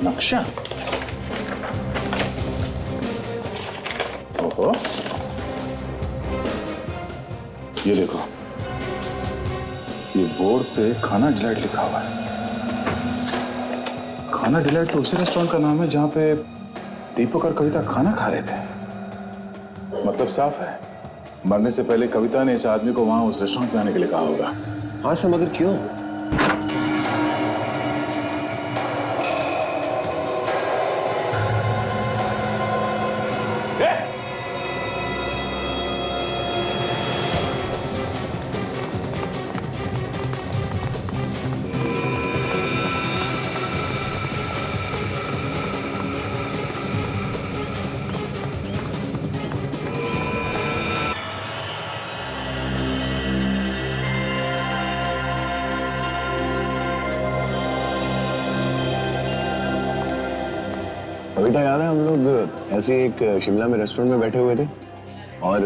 नक्शा? ओहो, ये देखो, ये बोर्ड पे खाना डिलाइट लिखा हुआ है। खाना डिलाइट तो उसी रेस्टोरेंट का नाम है जहां पे दीपक और कविता खाना खा रहे थे। मतलब साफ है, मरने से पहले कविता ने इस आदमी को वहां उस रेस्टोरेंट में आने के लिए कहा होगा। हाँ सर, मगर क्यों? कविता याद है, हम लोग ऐसे एक शिमला में रेस्टोरेंट में बैठे हुए थे और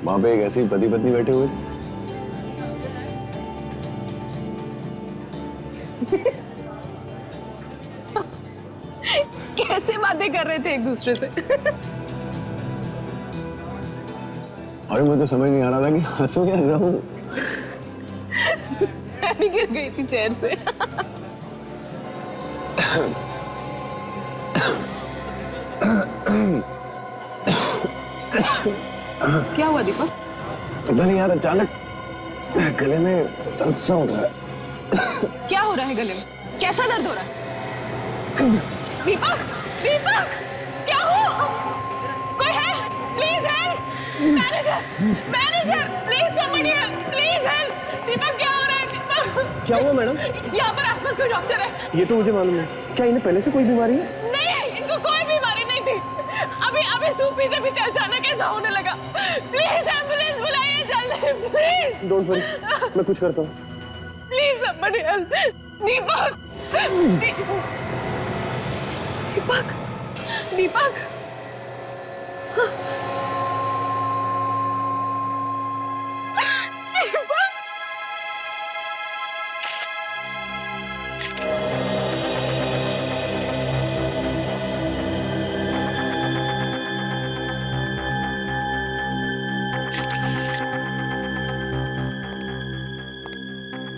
वहां पे एक ऐसे ही पति पत्नी बैठे हुए थे। कैसे बातें कर रहे थे एक दूसरे से? और मुझे तो समझ नहीं आ रहा था कि हंसूं या रोऊं। मैं भी गिर गई थी चेयर से। क्या हुआ दीपक? पता नहीं यार, अचानक गले में दर्द सा हो रहा है। क्या हो रहा है गले में? कैसा दर्द हो रहा है? दीपक, दीपक, क्या हो? कोई है? Please help! Manager, manager, please somebody help! Please help! Deepak, क्या हो रहा है? दीपक, क्या हुआ मैडम? यहाँ पर आसपास कोई डॉक्टर है? ये तो मुझे मालूम है। क्या इन्हें पहले से कोई बीमारी है? नहीं, इनको कोई बीमारी नहीं थी। अभी सूप पीते पीते अचानक ऐसा होने लगा। प्लीज एम्बुलेंस बुलाइए जल्दी, प्लीज। डोंट वरी, मैं कुछ करता हूँ। Please somebody help! Deepak, Deepak, Deepak.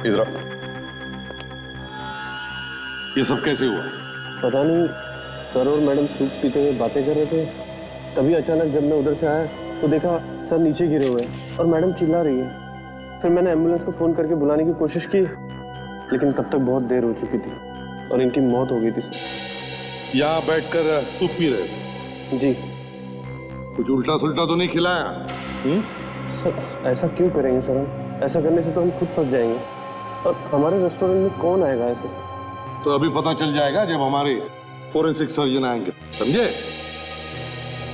इधर आओ। ये सब कैसे हुआ? पता नहीं, सर और मैडम सूप पीते हुए बातें कर रहे थे। तभी अचानक जब मैं उधर से आया तो देखा सर नीचे गिरे हुए हैं और मैडम चिल्ला रही है। फिर मैंने एम्बुलेंस को फोन करके बुलाने की कोशिश की, लेकिन तब तक बहुत देर हो चुकी थी और इनकी मौत हो गई थी सर। यहाँ बैठकर सूप पी रहे थे? जी कुछ उल्टा सुल्टा तो नहीं खिलाया? सर, ऐसा क्यों करेंगे सर? हम ऐसा करने से तो हम खुद फंस जाएंगे और हमारे रेस्टोरेंट में कौन आएगा ऐसे? तो अभी पता चल जाएगा जब हमारे फोरेंसिक सर्जन आएंगे, समझे?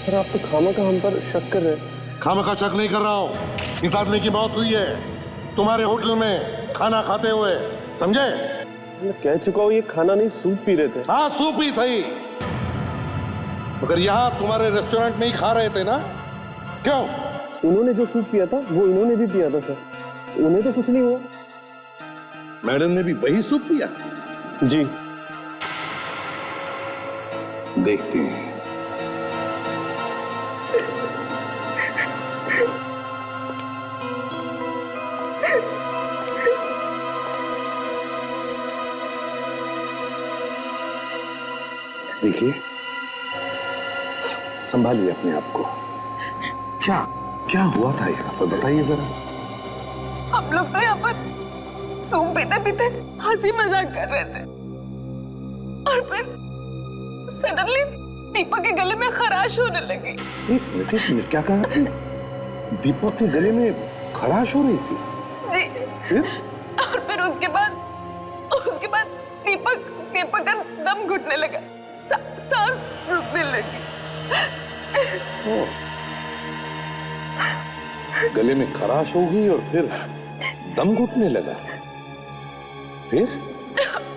सर, आप तो खामखा हम पर शक कर रहे हैं। खामखा शक नहीं कर रहा हूँ। इस आदमी की मौत हुई है तुम्हारे होटल में खाना खाते हुए, समझे? मैं कह चुका हूँ, ये खाना नहीं सूप पी रहे थे। हाँ, सूप ही सही, मगर यहाँ तुम्हारे रेस्टोरेंट में ही खा रहे थे ना? क्यों? उन्होंने जो सूप पिया था वो इन्होंने भी पिया था सर। उन्हें तो कुछ नहीं हुआ। मैडम ने भी वही सूप पिया? जी। देखते हैं। देखिए, संभालिए अपने आप को। क्या क्या हुआ था यहाँ पर, बताइए जरा। हम लोग तो यहाँ पर सूप पीते पीते हंसी मजाक कर रहे थे और फिर सडनली दीपक के गले में खराश होने लगी। एक मिनट, क्या कहा आपने? दीपक के गले में खराश हो रही थी? जी। फिर? और फिर उसके बाद दीपक का दम घुटने लगा, सांस रुकने लगी। गले में खराश हो गई और फिर दम घुटने लगा। फिर?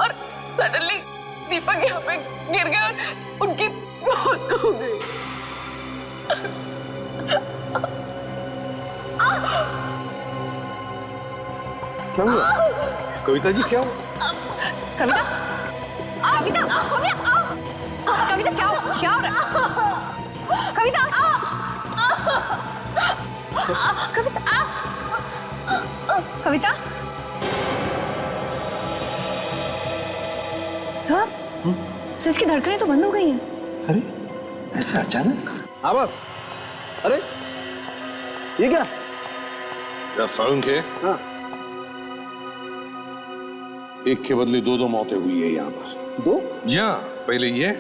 और सडनली दीपक यहाँ पे गिर गए और उनकी मौत हो गई। क्या हुआ? कविता जी, क्या हुआ? कविता, कविता, कविता, कविता कविता कविता सर सर इसकी धड़कनें तो बंद हो गई हैं। अरे ऐसे अचानक? हाँ बस। अरे ये क्या? यार सालुंखे, हाँ एक के बदले दो मौतें हुई है यहाँ पर। दो? जी हाँ, पहले ये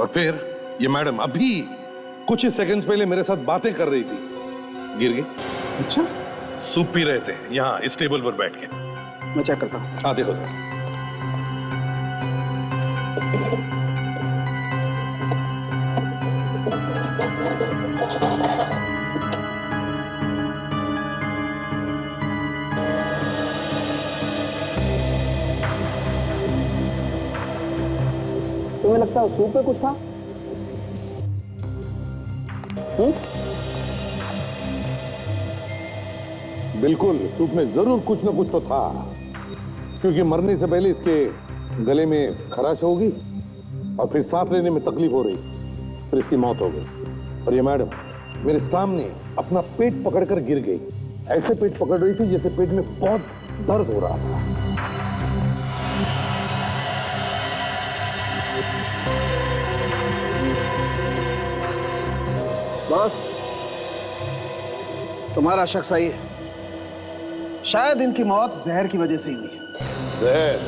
और फिर ये मैडम अभी कुछ ही सेकंड्स पहले मेरे साथ बातें कर रही थी, गिर गई। अच्छा, सूप पी रहे थे यहाँ इस टेबल पर बैठ के। मैं चेक करता हूँ। हाँ देखो। तुम्हें लगता है सूप में कुछ था? बिल्कुल, सूप में जरूर कुछ ना कुछ तो था, क्योंकि मरने से पहले इसके गले में खराश होगी और फिर सांस लेने में तकलीफ हो रही, फिर इसकी मौत हो गई। और ये मैडम मेरे सामने अपना पेट पकड़कर गिर गई। ऐसे पेट पकड़ रही थी जैसे पेट में बहुत दर्द हो रहा था। बस तुम्हारा शक सही है, शायद इनकी मौत जहर की वजह से ही हुई है। जहर?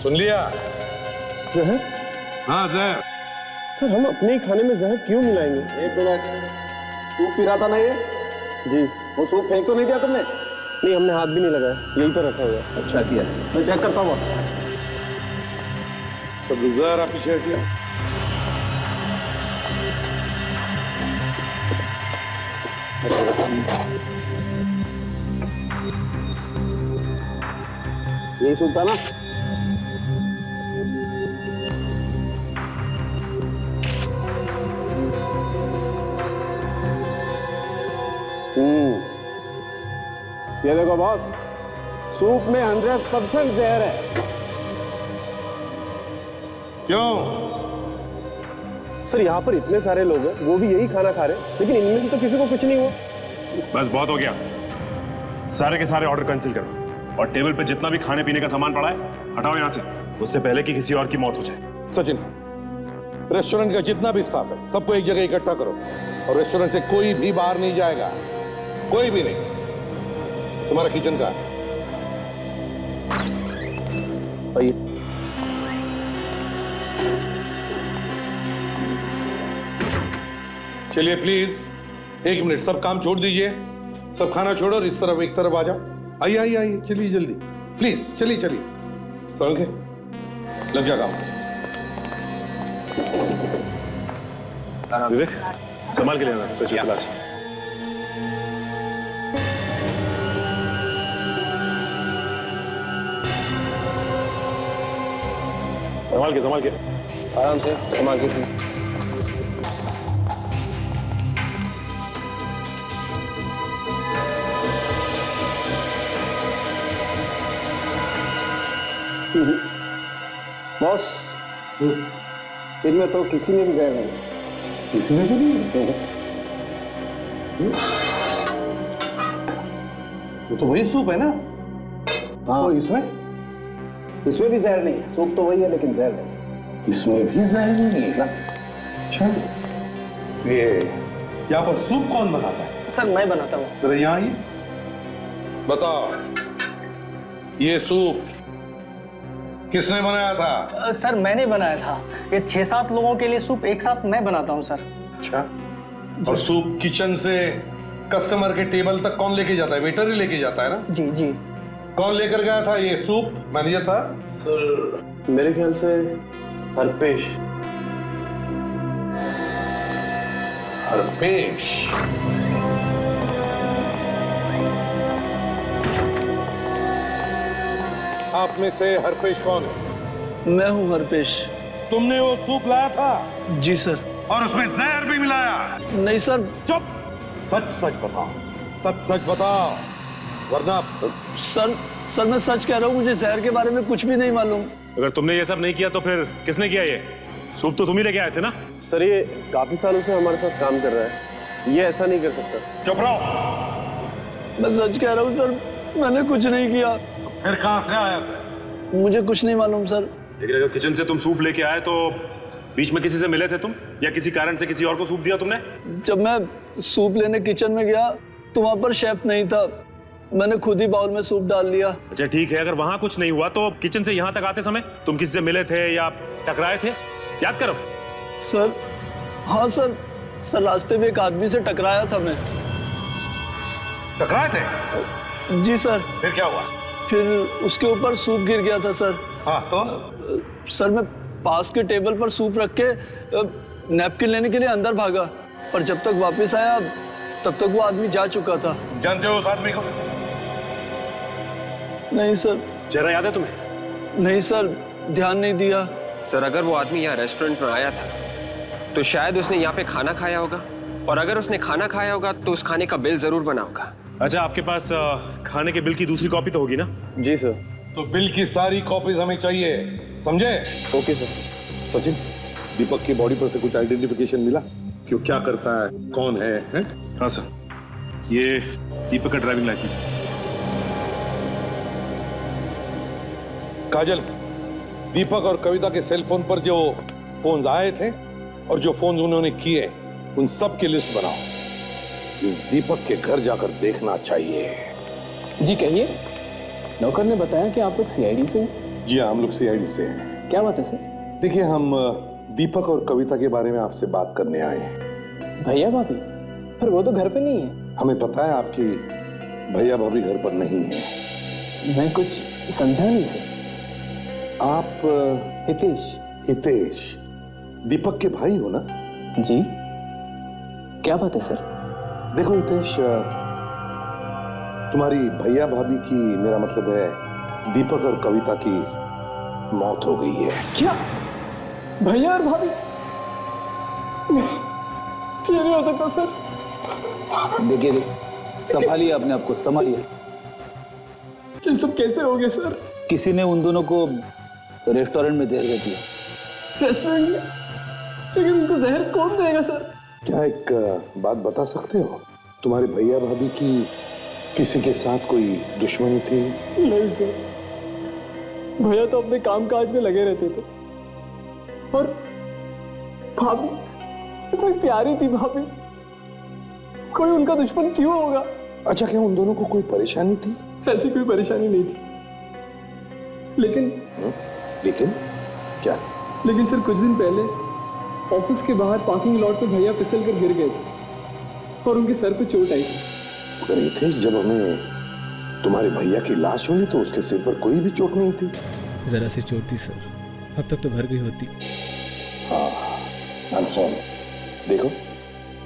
सुन लिया? जहर? हाँ जहर। सर हम अपने ही खाने में जहर क्यों मिलाएंगे? एक मिनट, सूप पी रहा था ना ये? जी। वो सूप फेंक तो नहीं दिया तुमने? नहीं, हमने हाथ भी नहीं लगाया, यहीं पर रखा हुआ है। अच्छा किया, मैं चेक करता हूँ बॉस। सब जहर आप पीछे हटिए। यही सूप था ना? ये देखो बॉस, सूप में 100% जहर है। क्यों? सर यहाँ पर इतने सारे लोग हैं, वो भी यही खाना खा रहे हैं, लेकिन इनमें से तो किसी को कुछ नहीं हुआ। बस बहुत हो गया, सारे के सारे ऑर्डर कैंसिल करो और टेबल पे जितना भी खाने पीने का सामान पड़ा है हटाओ यहाँ से, उससे पहले कि किसी और की मौत हो जाए। सचिन, रेस्टोरेंट का जितना भी स्टाफ है सबको एक जगह इकट्ठा करो और रेस्टोरेंट से कोई भी बाहर नहीं जाएगा, कोई भी नहीं। तुम्हारा किचन का चलिए प्लीज 1 मिनट, सब काम छोड़ दीजिए, सब खाना छोड़ो और इस तरफ एक तरफ आ जाओ। आइए आइए आइए, चलिए जल्दी प्लीज, चलिए चलिए। समझ लग जा काम। विवेक संभाल के लेना स्ट्रेचर इलाज। संभाल के आराम से संभाल के। बॉस, इनमें तो किसी में भी जहर नहीं। किसी ने भी नहीं? तो वही सूप है ना? हाँ, तो इसमें इसमें भी जहर नहीं है। सूप तो वही है लेकिन जहर नहीं। इसमें भी जहर नहीं है ना? अच्छा, ये यहाँ पर सूप कौन बनाता है? सर मैं बनाता हूँ। जरा यहाँ आइए। बताओ, ये सूप किसने बनाया था? सर मैंने बनाया था। ये 6-7 लोगों के लिए सूप एक साथ मैं बनाता हूँ सर। अच्छा, और सूप किचन से कस्टमर के टेबल तक कौन लेके जाता है? वेटर ही लेके जाता है ना? जी जी। कौन लेकर गया था ये सूप, मैनेजर साहब? सर मेरे ख्याल से हरपेश। हरपेश? आप में से हरपेश कौन है? मैं हूँ हरपेश। तुमने वो सूप लाया था जी सर। और उसमें जहर भी मिलाया? नहीं सर। चुप, सच सच बताओ, सच सच बताओ, वरना सर मैं सच कह रहा हूँ, मुझे जहर के बारे में कुछ भी नहीं मालूम। अगर तुमने ये सब नहीं किया तो फिर किसने किया ये? सूप तो तुम ही लेके आए थे ना? सर ये काफी सालों से हमारे साथ काम कर रहा है, ये ऐसा नहीं कर सकता। चुप रहो। मैं सच कह रहा हूँ सर, मैंने कुछ नहीं किया। फिर कहां से आया था? मुझे कुछ नहीं मालूम सर। लेकिन अगर किचन से तुम सूप लेके आए तो बीच में किसी से मिले थे तुम, या किसी कारण से किसी और को सूप दिया तुमने? जब मैं सूप लेने किचन में गया तो वहां पर शेफ नहीं था, मैंने खुद ही बाउल में सूप डाल दिया। अच्छा ठीक है, अगर वहां कुछ नहीं हुआ तो किचन से यहाँ तक आते समय तुम किसी से मिले थे या टकराए थे? याद करो। सर हाँ सर, रास्ते में एक आदमी से टकराया था मैं। टकराए थे? जी सर। फिर क्या हुआ? फिर उसके ऊपर सूप गिर गया था सर। हाँ तो? सर मैं पास के टेबल पर सूप रख के नैपकिन लेने के लिए अंदर भागा, पर जब तक वापस आया तब तक वो आदमी जा चुका था। जानते हो उस आदमी को? नहीं सर। चेहरा याद है तुम्हें? नहीं सर, ध्यान नहीं दिया। सर अगर वो आदमी यहाँ रेस्टोरेंट में आया था तो शायद उसने यहाँ पे खाना खाया होगा, और अगर उसने खाना खाया होगा तो उस खाने का बिल जरूर बना होगा। अच्छा आपके पास खाने के बिल की दूसरी कॉपी तो होगी ना? जी सर। तो बिल की सारी कॉपीज हमें चाहिए, समझे? Okay sir. सचिन, दीपक की बॉडी पर से कुछ आइडेंटिफिकेशन मिला? क्यों, क्या करता है, कौन है, हैं? हाँ सर, ये दीपक का ड्राइविंग लाइसेंस है। काजल, दीपक और कविता के सेल फोन पर जो फोन्स आए थे और जो फोन्स उन्होंने किए, उन सब की लिस्ट बनाओ। इस दीपक के घर जाकर देखना चाहिए। जी कहिए। नौकर ने बताया कि आप लोग सीआईडी से हैं। जी हाँ, हम लोग सीआईडी से हैं। क्या बात है सर? देखिए, हम दीपक और कविता के बारे में आपसे बात करने आए हैं। भैया भाभी? पर वो तो घर पे नहीं है। हमें पता है आपकी भैया भाभी घर पर नहीं है। मैं कुछ समझा नहीं सर। आप हितेश? हितेश दीपक के भाई हो ना? जी। क्या बात है सर? देखो हितेश, तुम्हारी भैया भाभी की, मेरा मतलब है दीपक और कविता की मौत हो गई है। क्या? भैया और भाभी? ये नहीं हो सकता सर। देखिए, संभालिए अपने आप को, संभालिए। ये सब कैसे हो गए सर? किसी ने उन दोनों को रेस्टोरेंट में जहर दे दिया। रेस्टोरेंट में? लेकिन उनको जहर कौन देगा सर? क्या एक बात बता सकते हो, तुम्हारे भैया भाभी की किसी के साथ कोई दुश्मनी थी? नहीं सर, भैया तो अपने काम काज में लगे रहते थे, और भाभी इतनी प्यारी थी भाभी, कोई उनका दुश्मन क्यों होगा? अच्छा, क्या उन दोनों को कोई परेशानी थी? ऐसी कोई परेशानी नहीं थी, लेकिन लेकिन क्या? लेकिन सर कुछ दिन पहले ऑफिस के बाहर पार्किंग लॉट पे भैया फिसल कर गिर गए थे और उनके सर पे चोट आई थी। अगर ये थे, जब हमें तुम्हारे भैया की लाश मिली तो उसके सिर पर कोई भी चोट नहीं थी। जरा सी चोट थी सर, अब तक तो भर गई होती। हाँ, I'm sorry। देखो,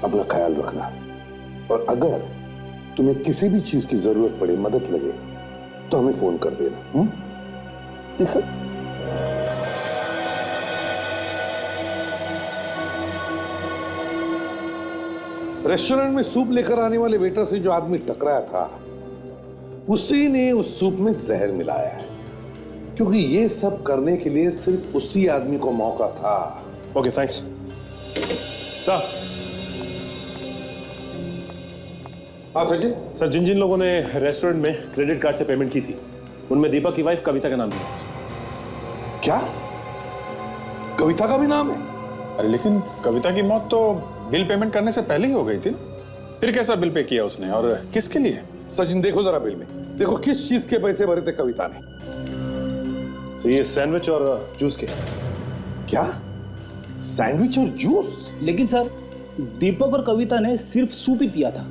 अपना ख्याल रखना, और अगर तुम्हें किसी भी चीज की जरूरत पड़े, मदद लगे, तो हमें फोन कर देना। जी सर। रेस्टोरेंट में सूप लेकर आने वाले वेटर से जो आदमी टकराया था, उसी ने उस सूप में जहर मिलाया है, क्योंकि ये सब करने के लिए सिर्फ उसी आदमी को मौका था। Okay thanks sir. हाँ सचिन। सर, जिन जिन लोगों ने रेस्टोरेंट में क्रेडिट कार्ड से पेमेंट की थी, उनमें दीपक की वाइफ कविता का नाम भी है सर। क्या? कविता का भी नाम है? अरे लेकिन कविता की मौत तो बिल पेमेंट करने से पहले ही हो गई थी ना, फिर कैसा बिल पे किया उसने और किसके लिए? सचिन देखो जरा बिल में, देखो किस चीज के पैसे भरे थे कविता ने। सर, ये सैंडविच और जूस के। क्या? सैंडविच और जूस? लेकिन सर, दीपक और कविता ने सिर्फ सूप ही पिया था।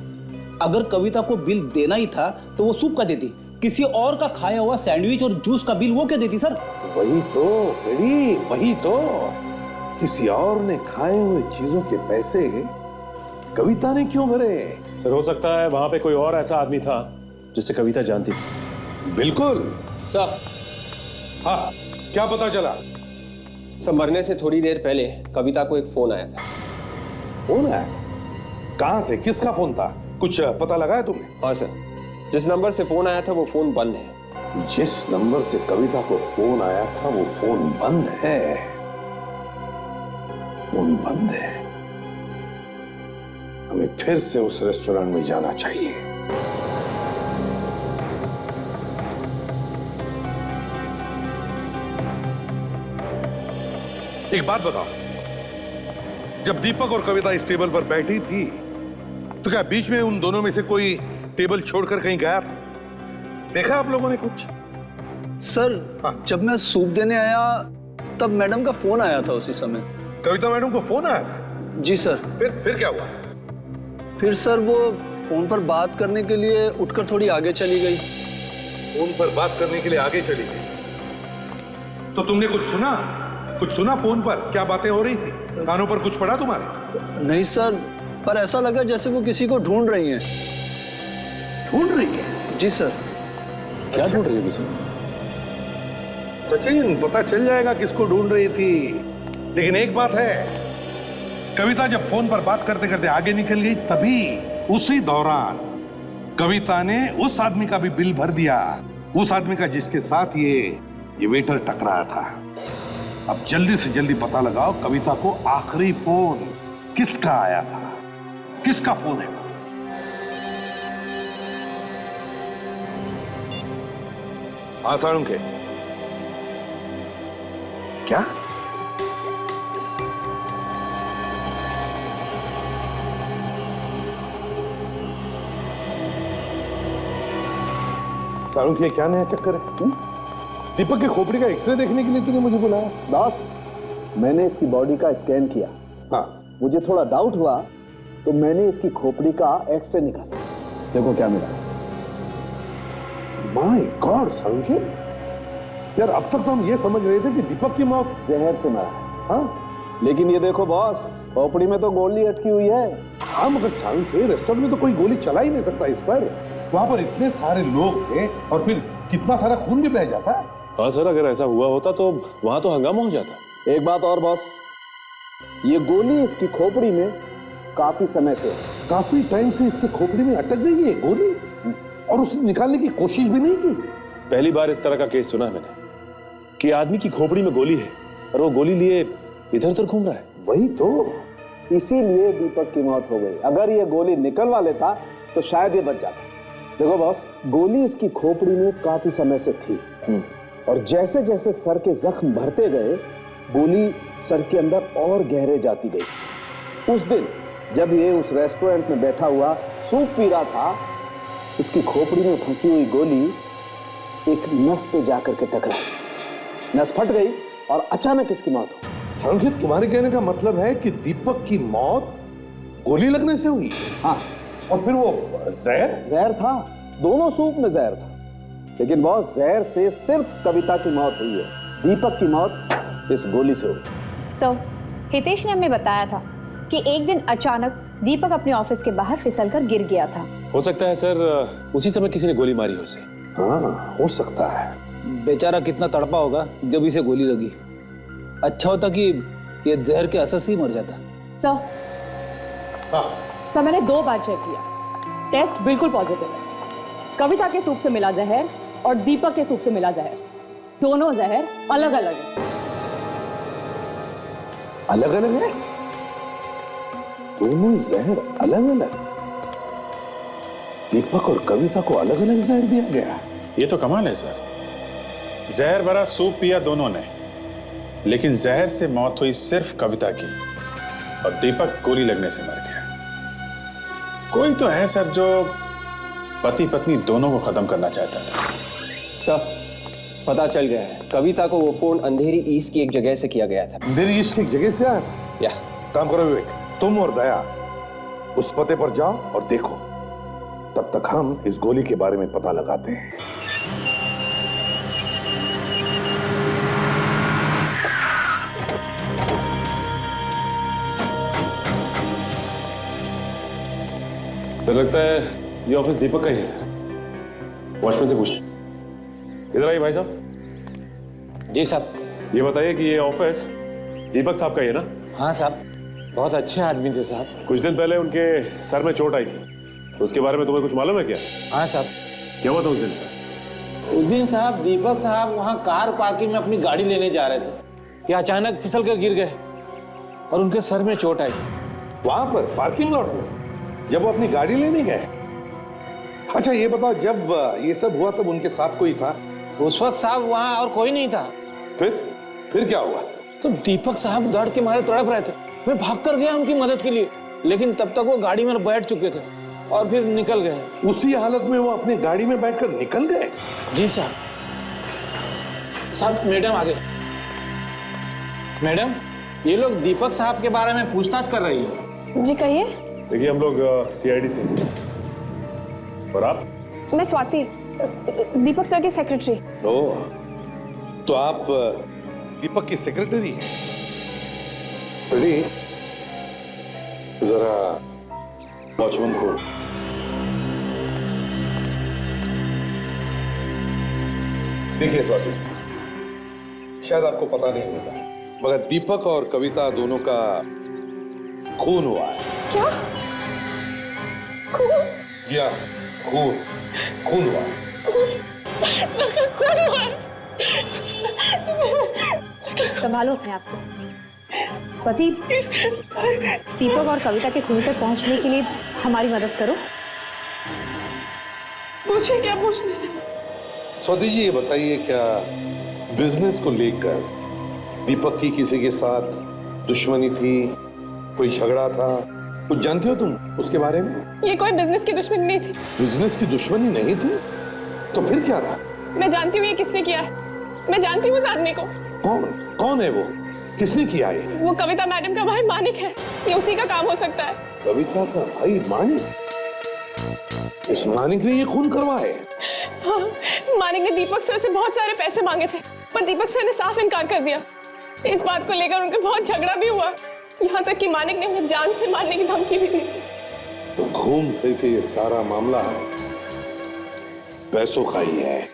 अगर कविता को बिल देना ही था तो वो सूप का देती, किसी और का खाया हुआ सैंडविच और जूस का बिल वो क्यों देती सर? वही तो बेड़ी, वही तो, किसी और ने खाए हुए चीजों के पैसे कविता ने क्यों भरे? सर, हो सकता है वहां पे कोई और ऐसा आदमी था जिसे कविता जानती थी। बिल्कुल सर। हाँ, क्या पता चला? सर, मरने से थोड़ी देर पहले कविता को एक फोन आया था। फोन आया? कहां से, किसका फोन था, कुछ पता लगाया तुमने? हाँ सर, जिस नंबर से फोन आया था वो फोन बंद है। जिस नंबर से कविता को फोन आया था वो फोन बंद है? फोन बंद है। हमें फिर से उस रेस्टोरेंट में जाना चाहिए। एक बात बताओ, जब दीपक और कविता इस टेबल पर बैठी थी तो क्या बीच में उन दोनों में से कोई टेबल छोड़कर कहीं गया था? देखा आप लोगों ने कुछ? सर जब मैं सूप देने आया तब मैडम का फोन आया था उसी समय। कविता मैडम को फोन आया था? जी सर। फिर क्या हुआ? फिर सर वो फोन पर बात करने के लिए उठकर थोड़ी आगे चली गई। फोन पर बात करने के लिए आगे चली गई तो तुमने कुछ सुना? कुछ सुना फोन पर? क्या बातें हो रही थी? कानों पर कुछ पड़ा तुम्हारे? नहीं सर, पर ऐसा लगा जैसे वो किसी को ढूंढ रही हैं। ढूंढ रही है? जी सर। क्या ढूंढ रही है? सचिन, पता चल जाएगा किसको ढूंढ रही थी। लेकिन एक बात है, कविता जब फोन पर बात करते करते आगे निकल गई तभी उसी दौरान कविता ने उस आदमी का भी बिल भर दिया, उस आदमी का जिसके साथ ये वेटर टकराया था। अब जल्दी से जल्दी पता लगाओ कविता को आखिरी फोन किसका आया था, किसका फोन है? आसान के क्या? साळुंखे, क्या नया चक्कर है? दीपक की खोपड़ी का एक्सरे देखने के लिए तूने मुझे बुलाया? बॉस, मैंने इसकी बॉडी का स्कैन किया। हाँ, मुझे थोड़ा डाउट हुआ तो मैंने इसकी खोपड़ी का एक्सरे निकाला। देखो क्या मिला। माय गॉड साळुंखे, यार अब तक तो हम ये समझ रहे थे कि दीपक की मौत जहर से मरा है। हाँ, लेकिन ये देखो बॉस, खोपड़ी में तो गोली अटकी हुई है। हाँ मगर साळुंखे, रेस्टोरेंट में तो कोई गोली चला ही नहीं सकता इस पर। वहां पर इतने सारे लोग थे और फिर कितना सारा खून भी बह जाता है। हाँ सर, अगर ऐसा हुआ होता तो वहां तो हंगामा हो जाता। एक बात और बॉस, ये गोली इसकी खोपड़ी में काफी समय से, काफी टाइम से इसके खोपड़ी में अटक गई है गोली और उसने निकालने की कोशिश भी नहीं की। पहली बार इस तरह का केस सुना है मैंने कि आदमी की खोपड़ी में गोली है और वो गोली लिए इधर उधर घूम रहा है। वही तो, इसीलिए दीपक की मौत हो गई। अगर ये गोली निकलवा लेता तो शायद ये बच जाता। देखो बॉस, गोली इसकी खोपड़ी में काफी समय से थी और जैसे जैसे सर के जख्म भरते गए गोली सर के अंदर और गहरे जाती गई। उस दिन जब ये उस रेस्टोरेंट में बैठा हुआ सूप पी रहा था, इसकी खोपड़ी में फंसी हुई गोली एक नस पे जाकर के टकराई, नस फट गई और अचानक इसकी मौत हो गई। संकेत, तुम्हारे कहने का मतलब है कि दीपक की मौत गोली लगने से हुई? हाँ, और फिर वो जहर था, दोनों सूप में जहर था। लेकिन बॉस, जहर से सिर्फ कविता की मौत हुई है, दीपक की मौत इस गोली से हुई। सर, हितेश ने हमें बताया था कि एक दिन अचानक दीपक अपने ऑफिस के बाहर फिसलकर गिर गया था। हो सकता है सर उसी समय किसी ने गोली मारी हो उसे। हाँ, हो सकता है। बेचारा कितना तड़पा होगा जब इसे गोली लगी। अच्छा होता कि ये जहर के असर से ही मर जाता। सर, मैंने 2 बार चेक किया, टेस्ट बिल्कुल पॉजिटिव है। कविता के सूप से मिला जहर और दीपक के सूप से मिला जहर, दोनों जहर अलग अलग है। अलग अलग है? दोनों जहर अलग अलग? दीपक और कविता को अलग अलग जहर दिया गया? ये तो कमाल है सर। जहर भरा सूप पिया दोनों ने, लेकिन जहर से मौत हुई सिर्फ कविता की और दीपक गोली लगने से मर गया। कोई तो है सर जो पति पत्नी दोनों को खत्म करना चाहता था। सर, पता चल गया है, कविता को वो फोन अंधेरी ईस्ट की एक जगह से किया गया था। अंधेरी ईस्ट की एक जगह से आया? या काम करो विवेक, तुम और दया उस पते पर जाओ और देखो, तब तक हम इस गोली के बारे में पता लगाते हैं। तो लगता है ये ऑफिस दीपक का ही है सर। वॉचमैन से पूछते। इधर आइए भाई साहब। जी साहब। ये बताइए कि ये ऑफिस दीपक साहब का ही है ना? हाँ साहब, बहुत अच्छे आदमी थे साहब। कुछ दिन पहले उनके सर में चोट आई थी, उसके बारे में तुम्हें कुछ मालूम है क्या? हाँ साहब। क्या हुआ था उस दिन? उस दिन साहब दीपक साहब वहाँ कार पार्किंग में अपनी गाड़ी लेने जा रहे थे कि अचानक फिसल कर गिर गए और उनके सर में चोट आई सर। वहां पर पार्किंग लॉट में जब वो अपनी गाड़ी लेने गए? अच्छा ये बताओ, जब ये सब हुआ तब उनके साथ कोई था? उस वक्त साहब वहां और कोई नहीं था। फिर क्या हुआ? तो दीपक साहब दर्द के मारे तड़प रहे थे। मैं भाग कर गया उनकी मदद के लिए, लेकिन तब तक वो गाड़ी में बैठ चुके थे और फिर निकल गए। उसी हालत में वो अपनी गाड़ी में बैठकर निकल गए? जी साहब। साहब मैडम आ गए। मैडम, ये लोग दीपक साहब के बारे में पूछताछ कर रही है। जी कहिए। देखिए हम लोग सीआईडी से। और आप? मैं स्वाति, दीपक सर की सेक्रेटरी। ओह, तो आप दीपक की सेक्रेटरी हैं? रेडी? जरा वॉचमैन को। देखिए स्वाति, शायद आपको पता नहीं होगा, मगर दीपक और कविता दोनों का खून हुआ है। क्या? खून? जी हाँ, खून हुआ है। खून हुआ है? संभालो अपने आप को। स्वाति, दीपक और कविता के खून तक पहुंचने के लिए हमारी मदद करो। पूछिए, क्या पूछना है? स्वाति जी ये बताइए, क्या बिजनेस को लेकर दीपक की किसी के साथ दुश्मनी थी, कोई झगड़ा था? कुछ जानती हो तुम उसके बारे में? ये कोई बिजनेस की दुश्मनी नहीं थी। बिजनेस की दुश्मनी नहीं थी? तो फिर क्या था? मैं जानती हूँ ये किसने किया है। मैं जानती हूँ उस आदमी को। कौन है वो? किसने किया है? वो कविता मैडम का भाई मानिक है। ये उसी का काम हो सकता है। कविता का भाई मानिक? इस मानिक ने ये खून करवाया? हाँ, मानिक ने दीपक सर से बहुत सारे पैसे मांगे थे, पर दीपक सर ने साफ इनकार कर दिया। इस बात को लेकर उनका बहुत झगड़ा भी हुआ, यहाँ तक कि मानिक ने उन्हें जान से मारने की धमकी भी दी। तो घूम फिर के ये सारा मामला पैसों का ही है।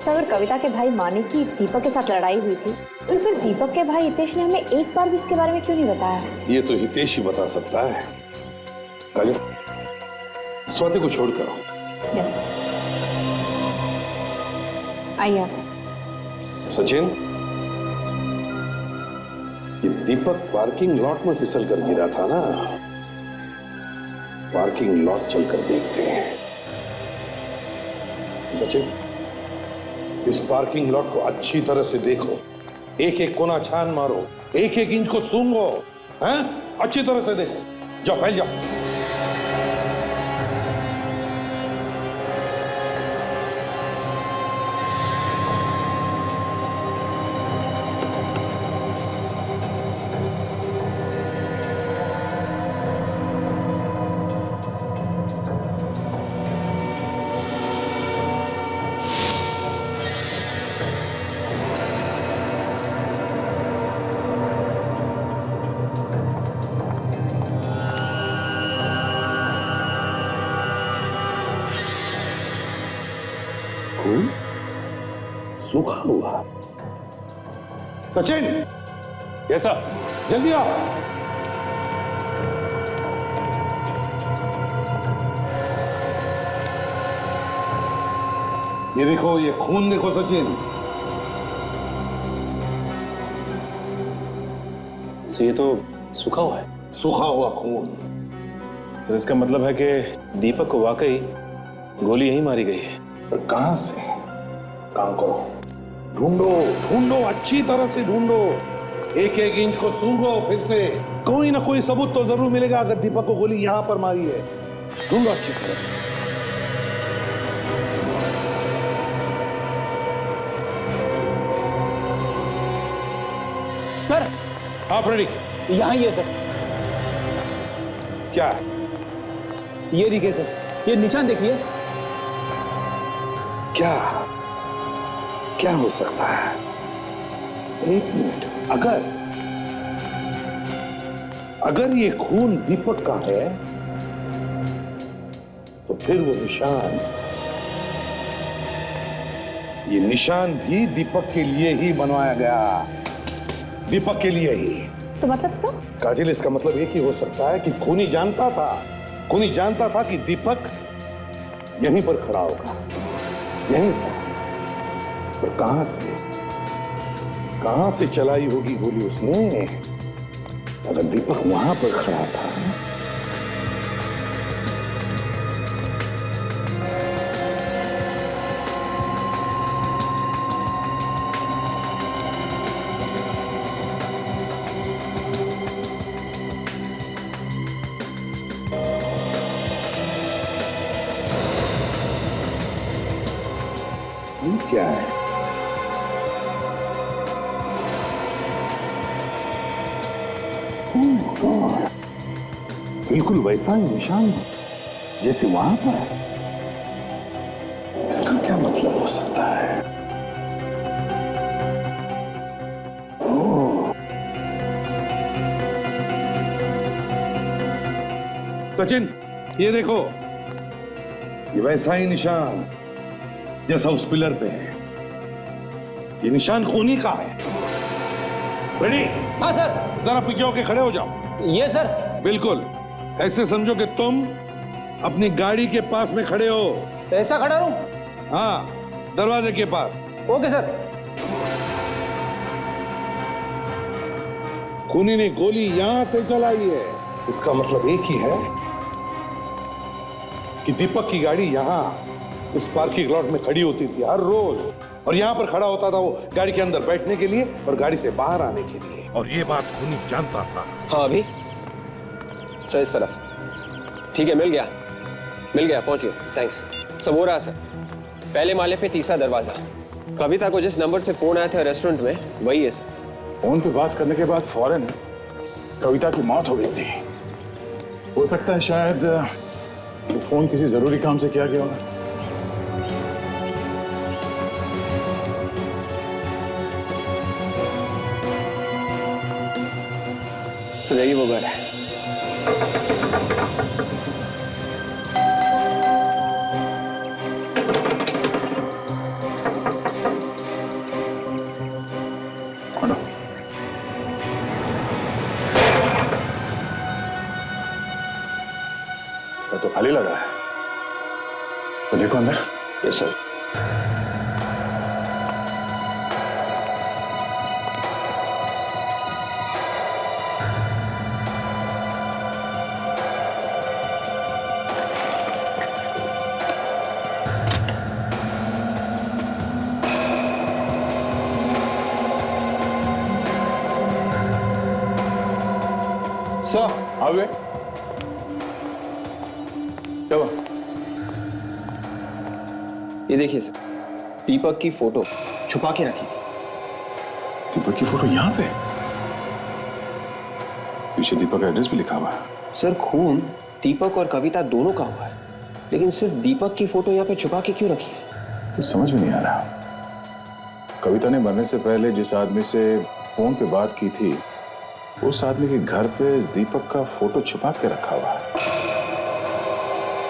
सर, कविता के भाई मानिक की दीपक के साथ लड़ाई हुई थी, तो फिर दीपक के भाई हितेश ने हमें एक बार भी इसके बारे में क्यों नहीं बताया? ये तो हितेश ही बता सकता है। काजल, स्वाति को छोड़ करो। Yes sir. आइए आप। सचिन, ये दीपक पार्किंग लॉट में फिसल कर गिरा था ना? पार्किंग लॉट चलकर देखते हैं। सचिन, इस पार्किंग लॉट को अच्छी तरह से देखो, एक एक कोना छान मारो, एक एक इंच को सूंघो, हैं? अच्छी तरह से देखो। जाओ, फैल जाओ। सूखा हुआ। सचिन, कैसा? जल्दी आओ। ये देखो, ये खून देखो सचिन। ये तो सूखा हुआ है। सूखा हुआ खून। तो इसका मतलब है कि दीपक को वाकई गोली यहीं मारी गई है। पर कहां से? काम करो, ढूंढो ढूंढो, अच्छी तरह से ढूंढो, एक एक इंच को सूंघो, फिर से कोई ना कोई सबूत तो जरूर मिलेगा अगर दीपक को गोली यहां पर मारी है। ढूंढो अच्छी तरह से। सर, आप रेडी? यहाँ ही है सर। क्या? ये देखिए सर, ये निशान देखिए। क्या हो सकता है? एक मिनट, अगर ये खून दीपक का है तो फिर वो निशान भी दीपक के लिए ही बनवाया गया, दीपक के लिए ही। तो मतलब सर? काजल, इसका मतलब एक ही हो सकता है कि खूनी जानता था कि दीपक यहीं पर खड़ा होगा, यहीं पर। पर कहां कहां से चलाई होगी गोली उसने? अगर दीपक वहां पर खड़ा था ये क्या है? बिल्कुल वैसा ही निशान जैसे वहां पर है। इसका क्या मतलब हो सकता है? ओह, सचिन ये देखो, ये वैसा ही निशान जैसा उस पिलर पे है। ये निशान खूनी का है। रेडी? हाँ सर। जरा पीछे होके खड़े हो जाओ। ये सर। बिल्कुल ऐसे समझो कि तुम अपनी गाड़ी के पास में खड़े हो। ऐसा खड़ा रहूं? हाँ, दरवाजे के पास। Okay sir. खूनी ने गोली यहां से चलाई है। इसका मतलब एक ही है कि दीपक की गाड़ी यहां इस पार्किंग लॉट में खड़ी होती थी हर रोज, और यहां पर खड़ा होता था वो गाड़ी के अंदर बैठने के लिए और गाड़ी से बाहर आने के लिए। और ये बात खूनी जानता था। हाँ अभी सर, इस तरफ। ठीक है, मिल गया, पहुंच गया। थैंक्स। सब हो रहा सर। पहले माले पे तीसरा दरवाजा। कविता को जिस नंबर से फोन आया था रेस्टोरेंट में, वही है सर। फोन पे बात करने के बाद फौरन कविता की मौत हो गई थी। हो सकता है शायद वो फोन किसी जरूरी काम से किया गया होगा। तो यही वो घर है। तो खाली लग रहा है, तो देखो अंदर। Yes sir. सर आ गए? क्या हुआ? ये देखिए सर, दीपक की फोटो छुपा के रखी थी। दीपक की फोटो यहाँ पे? पीछे दीपक का एड्रेस भी लिखा हुआ है। सर खून दीपक और कविता दोनों का हुआ है, लेकिन सिर्फ दीपक की फोटो यहाँ पे छुपा के क्यों रखी है? कुछ समझ में नहीं आ रहा। कविता ने मरने से पहले जिस आदमी से फोन पे बात की थी, उस आदमी के घर पे इस दीपक का फोटो छुपा के रखा हुआ है।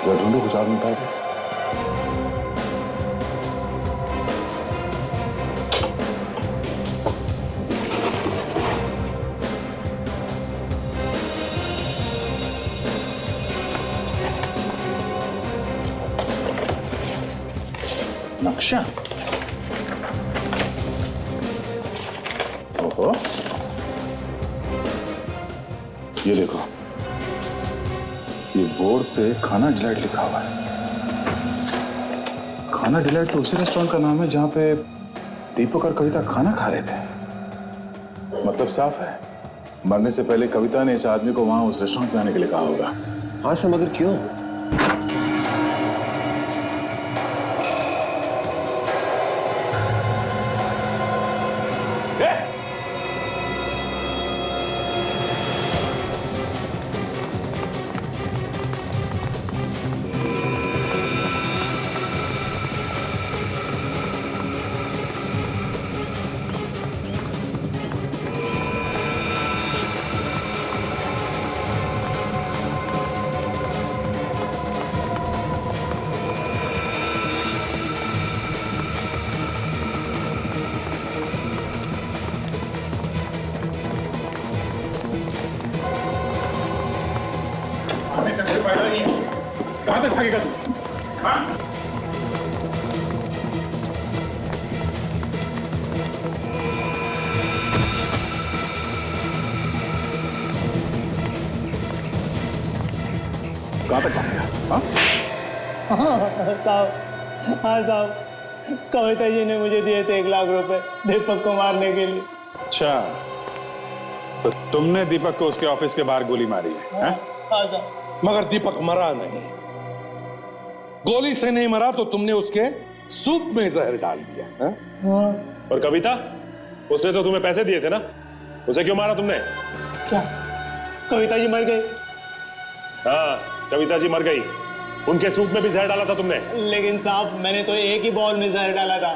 जरा ढूंढो, कुछ और निकाल दो। नक्शा? ओहो, ये देखो, ये बोर्ड पे खाना डिलाइट लिखा हुआ है। खाना डिलाइट तो उसी रेस्टोरेंट का नाम है जहां पे दीपक और कविता खाना खा रहे थे। मतलब साफ है, मरने से पहले कविता ने इस आदमी को वहां उस रेस्टोरेंट में आने के लिए कहा होगा। हाँ सर, मगर क्यों? कहां तक भागेगा तू? हाँ? कहां तक मारेगा? साहब, हाँ साहब, कविता जी ने मुझे दिए थे 1 लाख रुपए दीपक को मारने के लिए। अच्छा, तो तुमने दीपक को उसके ऑफिस के बाहर गोली मारी है? हाँ साहब। मगर दीपक मरा नहीं। गोली से नहीं मरा तो तुमने उसके सूप में जहर डाल दिया है? हाँ। और कविता, उसने तो तुम्हें पैसे दिए थे ना, उसे क्यों मारा तुमने? क्या कविता जी मर गई? हाँ, कविता जी मर गई। उनके सूप में भी जहर डाला था तुमने। लेकिन साहब, मैंने तो एक ही बॉल में जहर डाला था।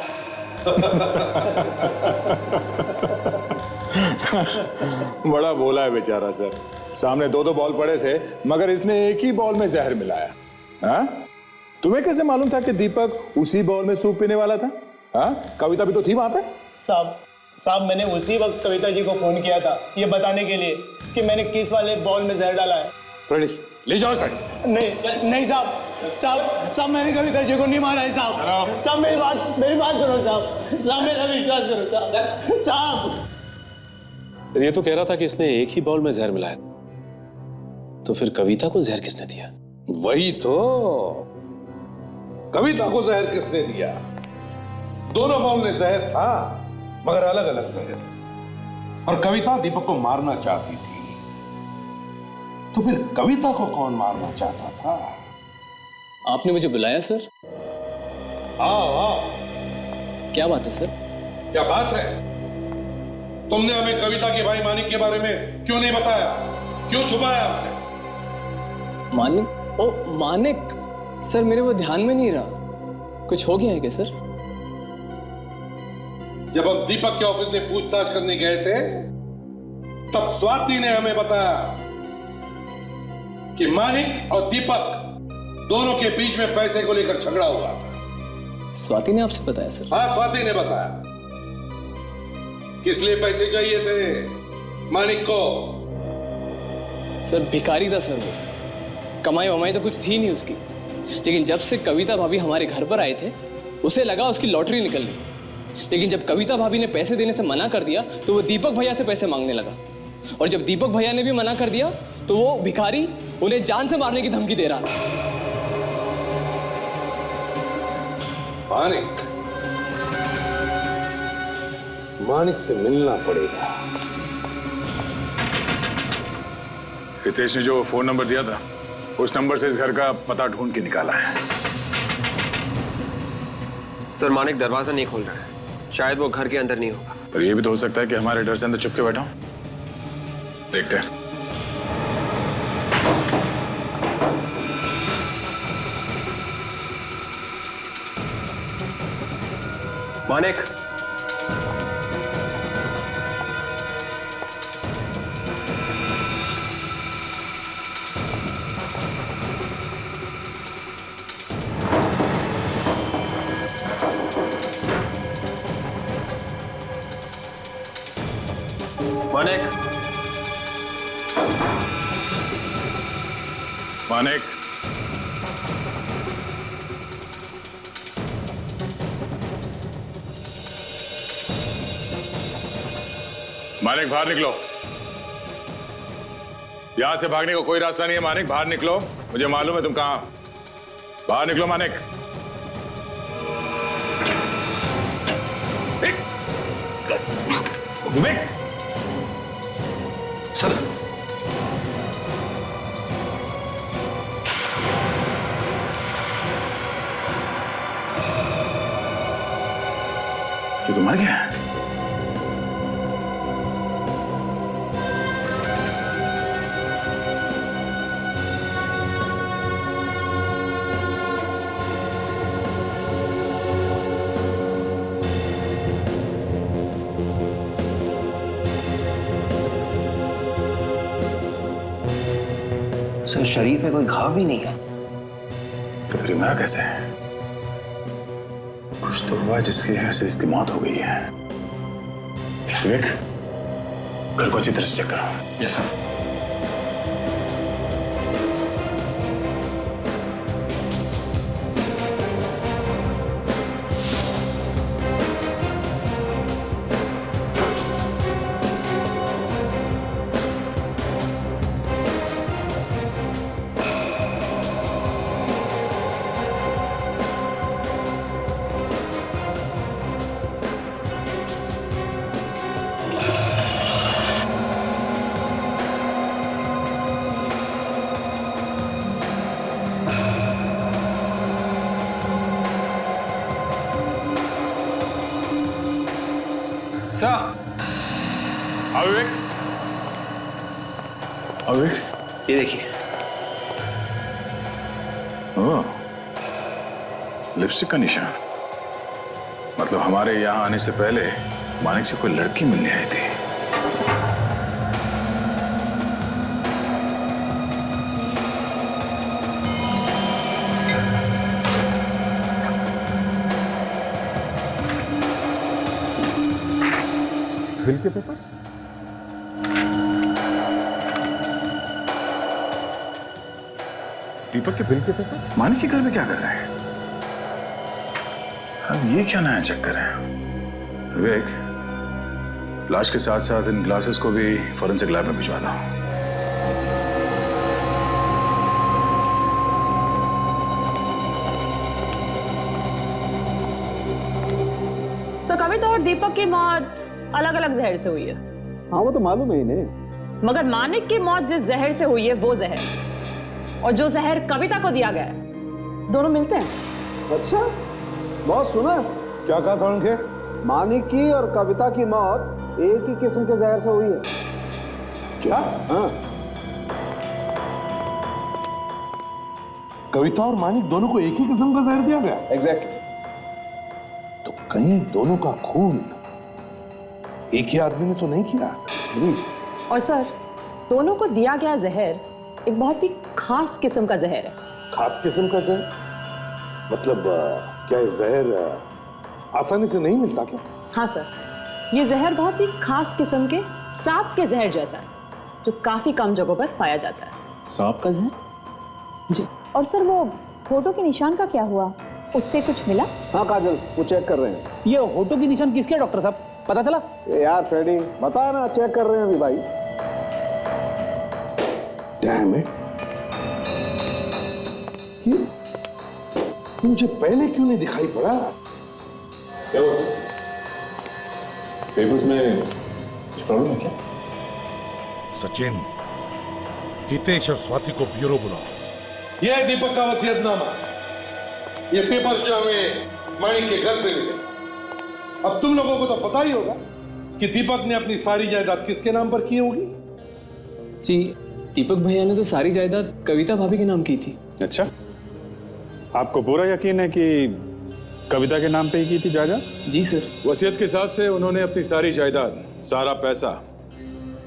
बड़ा बोला है बेचारा सर। सामने 2-2 बॉल पड़े थे मगर इसने एक ही बॉल में जहर मिलाया। हाँ? तुम्हें कैसे मालूम था कि दीपक उसी बॉल में सूप पीने वाला था? हाँ? कविता भी तो थी वहां पे। साहब, मैंने उसी वक्त कविता जी को फोन किया था ये बताने के लिए कि मैंने किस वाले बॉल में जहर डाला है। फ्रेडी, ले जाओ सर। नहीं साहब, मैंने कविता जी को नहीं मारा है साहब। साहब मेरी बात करो साहब, मेरा विश्वास करो साहब। ये तो कह रहा था कि इसने एक ही बॉल में जहर मिलाया, तो फिर कविता को जहर किसने दिया? वही तो, कविता को जहर किसने दिया? दोनों बॉल में जहर था मगर अलग अलग जहर। और कविता दीपक को मारना चाहती थी, तो फिर कविता को कौन मारना चाहता था? आपने मुझे बुलाया सर? हाँ। क्या बात है सर? क्या बात है? तुमने हमें कविता के भाई मानिक के बारे में क्यों नहीं बताया? क्यों छुपाया हमसे? मानिक? ओ मानिक सर, मेरे वो ध्यान में नहीं रहा। कुछ हो गया है क्या सर? जब हम दीपक के ऑफिस में पूछताछ करने गए थे तब स्वाति ने हमें बताया कि मानिक और दीपक दोनों के बीच में पैसे को लेकर झगड़ा हुआ था। स्वाति ने आपसे बताया सर? हाँ, स्वाति ने बताया। किस लिए पैसे चाहिए थे मानिक को? सर भिखारी था सर वो, कमाई वमाई तो कुछ थी नहीं उसकी। लेकिन जब से कविता भाभी हमारे घर पर आए थे उसे लगा उसकी लॉटरी निकल गई। लेकिन जब कविता भाभी ने पैसे देने से मना कर दिया तो वो दीपक भैया से पैसे मांगने लगा। और जब दीपक भैया ने भी मना कर दिया तो वो भिखारी उन्हें जान से मारने की धमकी दे रहा था। मानिक से मिलना पड़ेगा। हितेश ने जो फोन नंबर दिया था उस नंबर से इस घर का पता ढूंढ के निकाला है। सर, मानिक दरवाजा नहीं खोल रहा है, शायद वो घर के अंदर नहीं होगा। पर यह भी तो हो सकता है कि हमारे डर से अंदर चुप के बैठा हूं। देखते हैं। मानिक, मानिक, मानिक, मानिक बाहर निकलो। यहां से भागने को कोई रास्ता नहीं है। मानिक बाहर निकलो, मुझे मालूम है तुम कहां। बाहर निकलो मानिक। विवेक, सर, ये तो मर गया। सर, शरीर पे कोई घाव भी नहीं है। तो फिर मरा कैसे है? कुछ तो हुआ जिसकी वजह से इसकी मौत हो गई है। विवेक, घर को अच्छी तरह से चेक करो। Yes sir. सर। अविवेक, अविवेक, ये देखिए। ओह, लिपस्टिक का निशान। मतलब हमारे यहाँ आने से पहले मानिक से कोई लड़की मिलने आई थी। बिल के पेपर्स? दीपक के बिल के पेपर्स मानिक के घर में क्या कर रहे हैं? अब ये क्या नया चक्कर है? विवेक, लाश के साथ साथ इन ग्लासेस को भी फॉरेंसिक लैब में भिजवा दो। तो कविता और दीपक की मौत अलग अलग जहर से हुई है। हाँ वो तो मालूम है इन्हें। मगर मानिक की मौत जिस जहर से हुई है वो जहर, और जो जहर कविता को दिया गया है, दोनों मिलते हैं। अच्छा, बहुत सुना। क्या कहा साउंड के? मानिक की और कविता की मौत एक ही किस्म के जहर से हुई है। क्या? हाँ। कविता और मानिक दोनों को एक ही किस्म का जहर दिया गया? एग्जैक्टली। तो कहीं दोनों का खून एक ही आदमी ने तो नहीं किया? और सर, दोनों को दिया गया जहर एक बहुत ही खास किस्म का जहर है। खास किस्म का जहर? मतलब क्या ये जहर आसानी से नहीं मिलता क्या? हाँ सर, ये जहर बहुत ही खास किस्म के सांप के जहर जैसा है, जो काफी कम जगहों पर पाया जाता है। सांप का जहर? जी। और सर वो फोटो के निशान का क्या हुआ, उससे कुछ मिला? हाँ काजल, वो चेक कर रहे हैं। ये होठों की निशान किसके डॉक्टर साहब, पता चला? यार फ्रेडी, बता ना, चेक कर रहे हैं अभी भाई। डैम है, ये मुझे पहले क्यों नहीं दिखाई पड़ा? क्या हुआ सर? पेपर्स में कुछ प्रॉब्लम है क्या? सचिन, हितेश और स्वाति को ब्यूरो बुलाओ। यह है दीपक का वसीयतनामा। ये पेपर्स जो हमें मानिक के घर से मिले। अब तुम लोगों को तो पता ही होगा कि दीपक ने अपनी सारी जायदाद किसके नाम पर की होगी। जी, दीपक भैया ने तो सारी जायदाद कविता भाभी के नाम की थी। अच्छा, आपको पूरा यकीन है कि कविता के नाम पे ही की थी जायदाद? जी सर। वसीयत के हिसाब से उन्होंने अपनी सारी जायदाद, सारा पैसा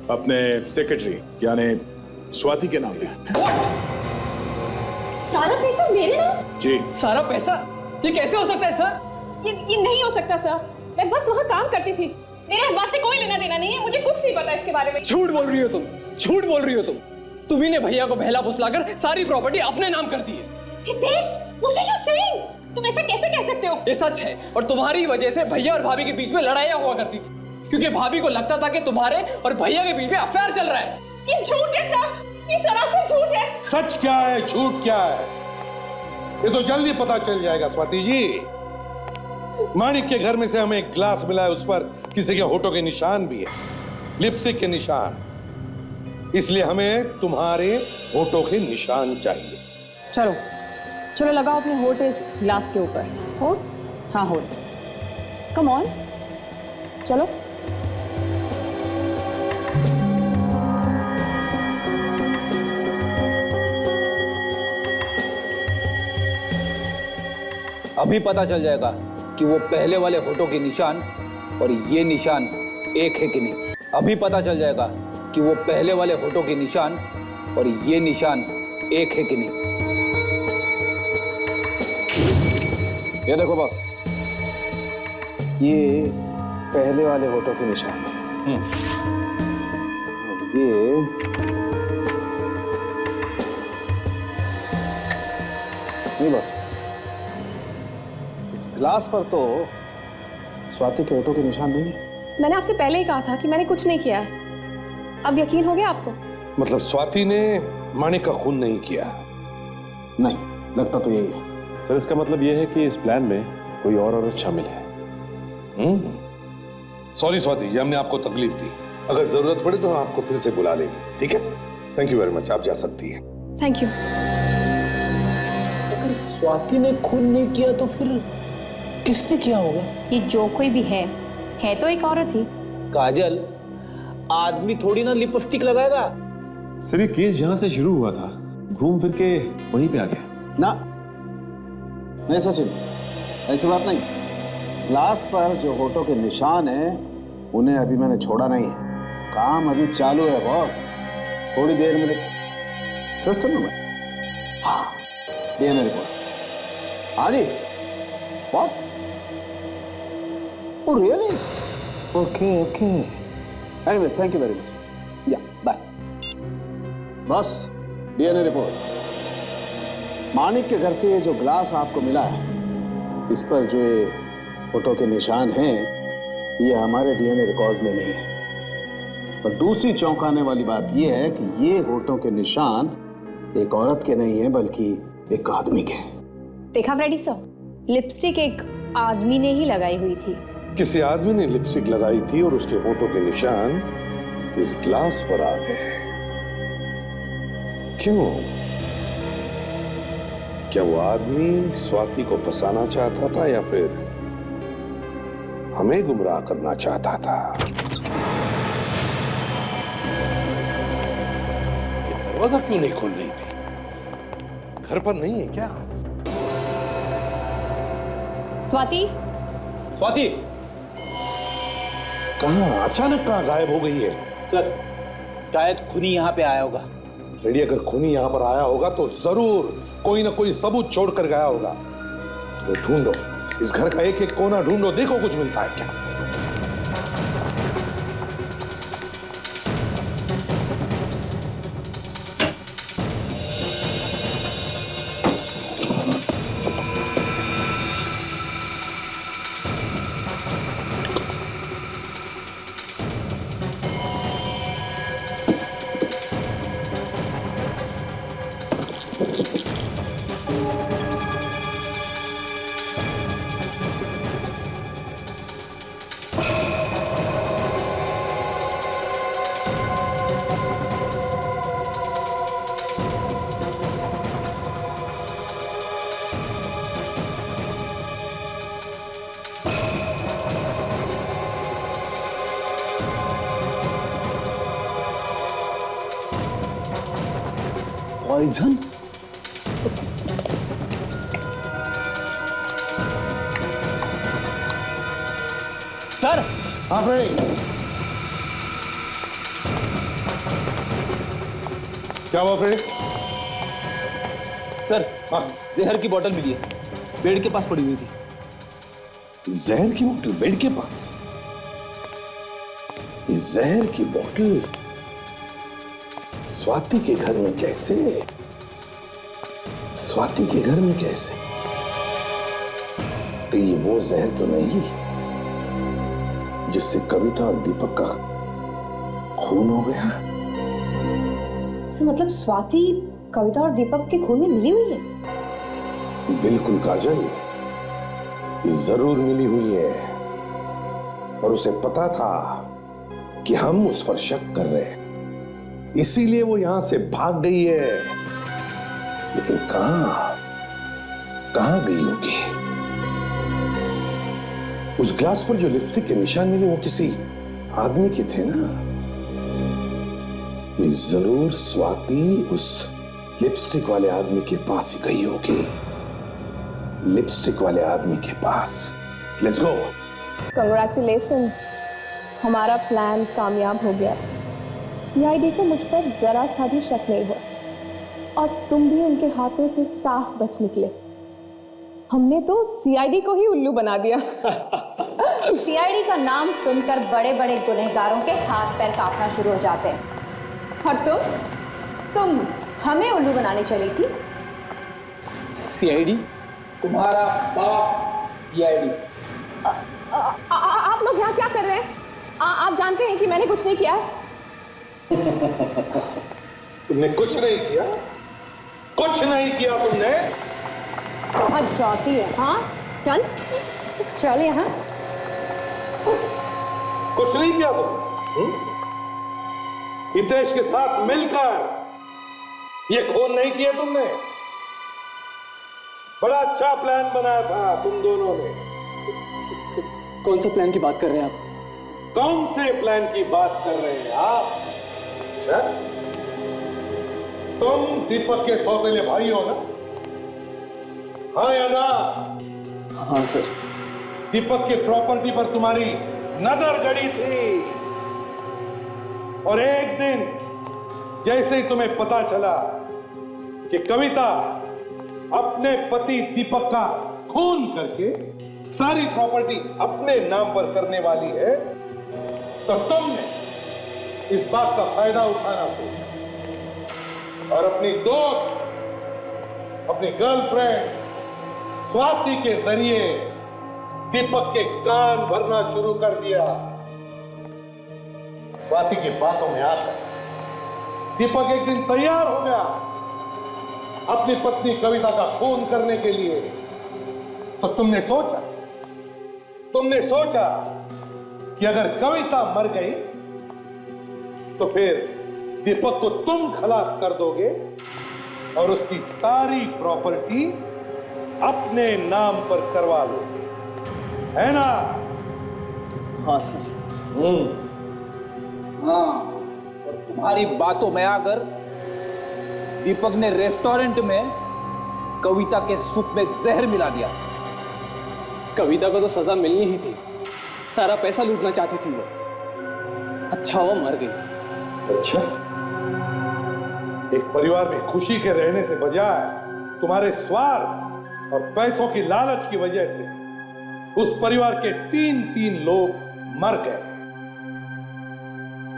अपने सेक्रेटरी यानी स्वाति के नाम पे। सारा पैसा मेरे नाम? जी। सारा पैसा? ये कैसे हो सकता है सर? ये नहीं हो सकता सर। मैं बस वहाँ काम करती थी, मेरा इस बात से कोई लेना देना नहीं है, मुझे कुछ नहीं पता इसके बारे में। झूठ बोल रही हो तुम, झूठ बोल रही हो तुम। तुम्ही ने भैया को बहला फुसलाकर सारी प्रॉपर्टी अपने नाम कर दी है। हितेश, मुझे जो सेइंग, तुम ऐसा कैसे कह सकते हो? ये सच है, और तुम्हारी वजह से भैया और भाभी के बीच में लड़ाइयाँ हुआ करती थी, क्योंकि भाभी को लगता था कि तुम्हारे और भैया के बीच में अफेयर चल रहा है। ये झूठ है सर, ये सरासर झूठ है। सच क्या है, झूठ क्या है, ये तो जल्दी पता चल जाएगा स्वाति जी। मानिक के घर में से हमें एक ग्लास मिला है, उस पर किसी के होठों के निशान भी है, लिपस्टिक के निशान। इसलिए हमें तुम्हारे होठों के निशान चाहिए। चलो चलो, लगाओ अपने होठ इस ग्लास के ऊपर। होठ? हाँ होठ। कम ऑन, चलो। अभी पता चल जाएगा कि वो पहले वाले होठों के निशान और ये निशान एक है कि नहीं। अभी पता चल जाएगा कि वो पहले वाले होठों के निशान और ये निशान एक है कि नहीं। ये देखो बॉस, ये पहले वाले होठों के निशान है। ये नहीं, बस इस ग्लास पर तो स्वाति के होठों के निशान नहीं है। मैंने आपसे पहले ही कहा था कि मैंने कुछ नहीं किया है। अब यकीन हो गया आपको? मतलब स्वाति ने मानिक का खून नहीं किया? नहीं, लगता तो यही है। सर, इसका मतलब यह है कि इस प्लान में कोई और औरत शामिल है। सॉरी स्वाति जी, हमने आपको तकलीफ दी। अगर जरूरत पड़े तो हम आपको फिर से बुला लेंगे, ठीक है? थैंक यू वेरी मच, आप जा सकती हैं। Thank you. अगर स्वाति ने खून नहीं किया तो फिर किसने किया होगा? ये जो कोई भी है, है तो एक औरत ही। काजल, आदमी थोड़ी ना लिपस्टिक लगाएगा। सर ये केस जहां से शुरू हुआ था घूम फिर के वहीं पे आ गया ना। नहीं सचिन, ऐसी बात नहीं। ग्लास पर जो होठों के निशान हैं उन्हें अभी मैंने छोड़ा नहीं है। काम अभी चालू है बॉस, थोड़ी देर में जस्ट हाँ डीएनए रिपोर्ट। हाँ जी, what? Oh really? Okay, okay. Anyways, thank you very much. Yeah, bye. Boss, DNA report. Manik के घर से ये जो ग्लास आपको मिला है, इस पर जो ये फोटो के निशान हैं, ये हमारे डीएनए रिकॉर्ड में नहीं है। और दूसरी चौंकाने वाली बात ये है कि ये होठों के निशान एक औरत के नहीं है बल्कि एक आदमी के हैं। देखा फ्रेडी सर, लिपस्टिक एक आदमी ने ही लगाई हुई थी। किसी आदमी ने लिपस्टिक लगाई थी और उसके होठों के निशान इस ग्लास पर आ गए। क्यों? क्या वो आदमी स्वाति को फंसाना चाहता था या फिर हमें गुमराह करना चाहता था? दरवाजा क्यों नहीं खोल रही थी? घर पर नहीं है क्या? स्वाति, स्वाति कहां अचानक कहां गायब हो गई है? सर, शायद खूनी यहाँ पे आया होगा। फ्रेडी, अगर खूनी यहां पर आया होगा तो जरूर कोई ना कोई सबूत छोड़कर गया होगा। तो ढूंढो, इस घर का एक एक कोना ढूंढो, देखो कुछ मिलता है क्या। पॉइजन? सर। हाँ फ्रेडी, क्या हुआ फ्रेडी? सर, जहर की बोतल मिली है, बेड के पास पड़ी हुई थी। जहर की बोतल बेड के पास? ये जहर की बोतल स्वाति के घर में कैसे? स्वाति के घर में कैसे? तो ये वो जहर तो नहीं जिससे कविता और दीपक का खून हो गया? मतलब स्वाति कविता और दीपक के खून में मिली हुई है? बिल्कुल काजल, ये जरूर मिली हुई है। और उसे पता था कि हम उस पर शक कर रहे हैं, इसीलिए वो यहां से भाग गई है। लेकिन कहां गई होगी? उस ग्लास पर जो लिपस्टिक के निशान मिले वो किसी आदमी के थे ना। ये जरूर स्वाति उस लिपस्टिक वाले आदमी के पास ही गई होगी। लिपस्टिक वाले आदमी के पास। Let's go. कंग्रेचुलेशन, हमारा प्लान कामयाब हो गया। सीआईडी को मुझ पर जरा सा भी शक नहीं हुआ और तुम भी उनके हाथों से साफ बच निकले। हमने तो सीआईडी को ही उल्लू बना दिया। सीआईडी का नाम सुनकर बड़े बड़े गुनहगारों के हाथ पैर कांपना शुरू हो जाते हैं। और तुम हमें उल्लू बनाने चली थी? सीआईडी? तुम्हारा बाप सीआईडी। आप लोग यहाँ क्या कर रहे हैं? आप जानते हैं कि मैंने कुछ नहीं किया है। तुमने कुछ नहीं किया? कुछ नहीं किया तुमने? बहुत जाती है। हाँ चल यहाँ। कुछ नहीं किया तुम? हितेश के साथ मिलकर ये खून नहीं किया तुमने? बड़ा अच्छा प्लान बनाया था तुम दोनों ने। कौन सा प्लान की बात कर रहे हैं आप? कौन से प्लान की बात कर रहे हैं आप? अच्छा, तुम दीपक के सौतेले भाई हो ना? हाँ या ना? हाँ सर। दीपक की प्रॉपर्टी पर तुम्हारी नजर गड़ी थी और एक दिन जैसे ही तुम्हें पता चला कि कविता अपने पति दीपक का खून करके सारी प्रॉपर्टी अपने नाम पर करने वाली है, तो तुमने इस बात का फायदा उठाना सोचा और अपनी दोस्त, अपनी गर्लफ्रेंड स्वाति के जरिए दीपक के कान भरना शुरू कर दिया। स्वाति की बातों में आकर दीपक एक दिन तैयार हो गया अपनी पत्नी कविता का खून करने के लिए। तो तुमने सोचा कि अगर कविता मर गई तो फिर दीपक को तुम खलास कर दोगे और उसकी सारी प्रॉपर्टी अपने नाम पर करवा लोगे, है ना? हाँ सर। हाँ, और तुम्हारी बातों में आकर दीपक ने रेस्टोरेंट में कविता के सूप में जहर मिला दिया। कविता को तो सजा मिलनी ही थी, सारा पैसा लूटना चाहती थी वो। अच्छा वो मर गई। अच्छा, एक परिवार में खुशी के रहने से बजाय तुम्हारे स्वार्थ और पैसों की लालच की वजह से उस परिवार के 3 लोग मर गए।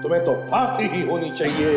तुम्हें तो फांसी ही होनी चाहिए।